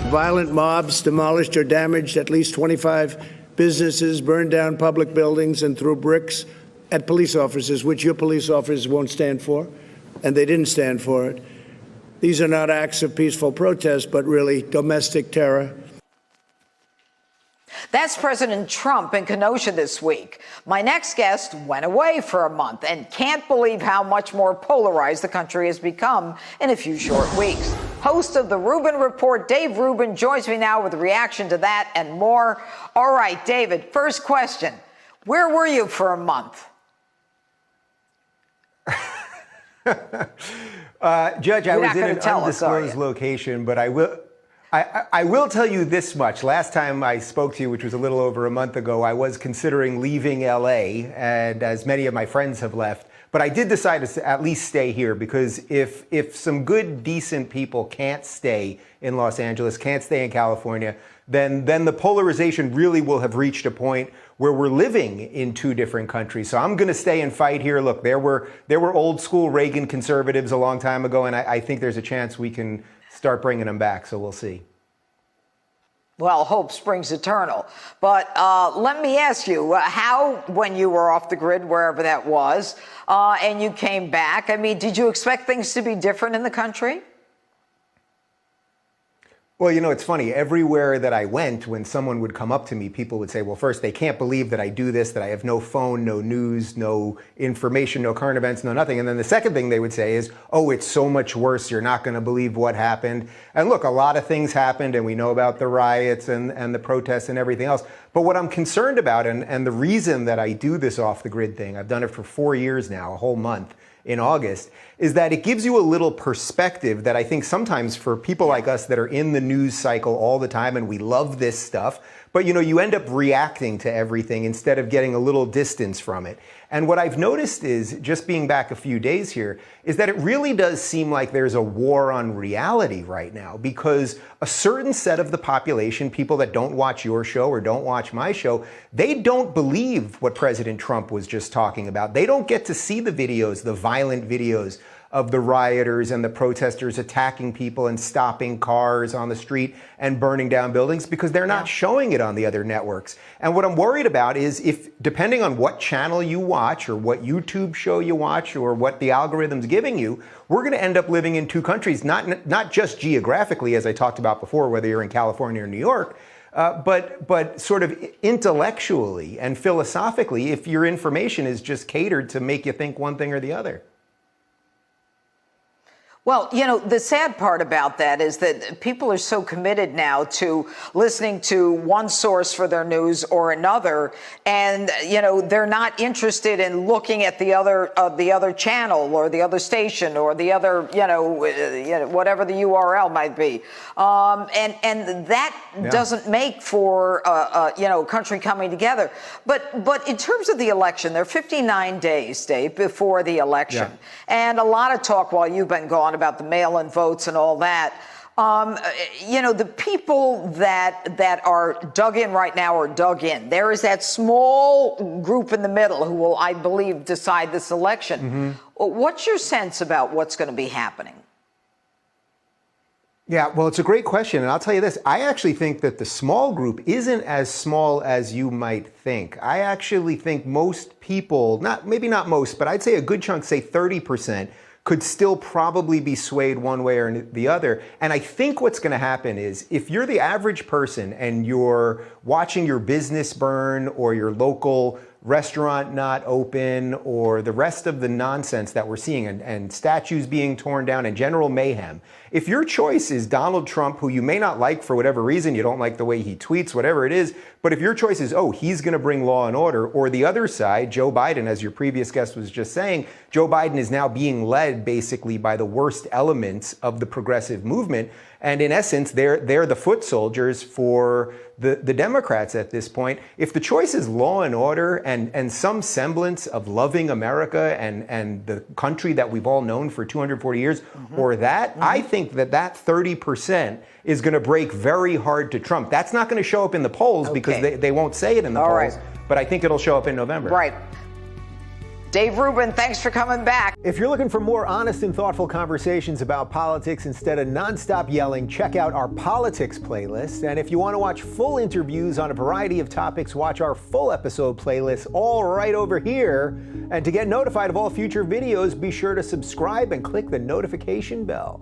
Violent mobs demolished or damaged at least 25 businesses, burned down public buildings, and threw bricks at police officers, which your police officers won't stand for, and they didn't stand for it. These are not acts of peaceful protest, but really domestic terror. That's President Trump in Kenosha this week. My next guest went away for a month and can't believe how much more polarized the country has become in a few short weeks. Host of the Rubin Report, Dave Rubin, joins me now with a reaction to that and more. All right, David, first question. Where were you for a month? Judge, I was in an undisclosed location, but I will tell you this much. Last time I spoke to you, which was a little over a month ago, I was considering leaving LA, and as many of my friends have left. But I did decide to at least stay here, because if some good, decent people can't stay in Los Angeles, can't stay in California, then the polarization really will have reached a point where we're living in two different countries. So I'm going to stay and fight here. Look, there were old school Reagan conservatives a long time ago, and I think there's a chance we can start bringing them back. So we'll see. Well, hope springs eternal. But let me ask you, how, when you were off the grid, wherever that was, and you came back, I mean, did you expect things to be different in the country? Well, you know, it's funny. Everywhere that I went, when someone would come up to me, people would say, well, first, they can't believe that I do this, that I have no phone, no news, no information, no current events, no nothing. And then the second thing they would say is, oh, it's so much worse. You're not going to believe what happened. And look, a lot of things happened, and we know about the riots and the protests and everything else. But what I'm concerned about, and the reason that I do this off the grid thing, I've done it for 4 years now, a whole month, in August, is that it gives you a little perspective that I think sometimes for people like us that are in the news cycle all the time and we love this stuff, but you know, you end up reacting to everything instead of getting a little distance from it. And what I've noticed is, just being back a few days here, is that it really does seem like there's a war on reality right now, because a certain set of the population, people that don't watch your show or don't watch my show, they don't believe what President Trump was just talking about. They don't get to see the videos, the violent videos of the rioters and the protesters attacking people and stopping cars on the street and burning down buildings, because they're not showing it on the other networks. And what I'm worried about is, if, depending on what channel you watch or what YouTube show you watch or what the algorithm's giving you, we're going to end up living in two countries, not just geographically, as I talked about before, whether you're in California or New York, but sort of intellectually and philosophically, if your information is just catered to make you think one thing or the other. Well, you know, the sad part about that is that people are so committed now to listening to one source for their news or another, and you know, they're not interested in looking at the other channel or the other station or the other, whatever the URL might be, and that doesn't make for a country coming together. But in terms of the election, there are 59 days, Dave, before the election, and a lot of talk while you've been gone about the mail-in votes and all that. The people that are dug in right now are dug in. There is that small group in the middle who will, I believe, decide this election. What's your sense about what's going to be happening? Yeah, well, it's a great question. And I'll tell you this, I actually think that the small group isn't as small as you might think. I actually think most people, maybe not most, but I'd say a good chunk, say 30%, could still probably be swayed one way or the other. And I think what's going to happen is, if you're the average person and you're watching your business burn or your local restaurant not open or the rest of the nonsense that we're seeing and statues being torn down and general mayhem, if your choice is Donald Trump, who you may not like for whatever reason, you don't like the way he tweets, whatever it is, but if your choice is, oh, he's going to bring law and order, or the other side, Joe Biden, as your previous guest was just saying, Joe Biden is now being led basically by the worst elements of the progressive movement. And in essence, they're the foot soldiers for the Democrats at this point. If the choice is law and order and some semblance of loving America and the country that we've all known for 240 years, or that, I think think that that 30% is going to break very hard to Trump. That's not going to show up in the polls because they won't say it in the polls, but I think it'll show up in November. Right. Dave Rubin, thanks for coming back. If you're looking for more honest and thoughtful conversations about politics instead of nonstop yelling, check out our politics playlist. And if you want to watch full interviews on a variety of topics, watch our full episode playlist all right over here. And to get notified of all future videos, be sure to subscribe and click the notification bell.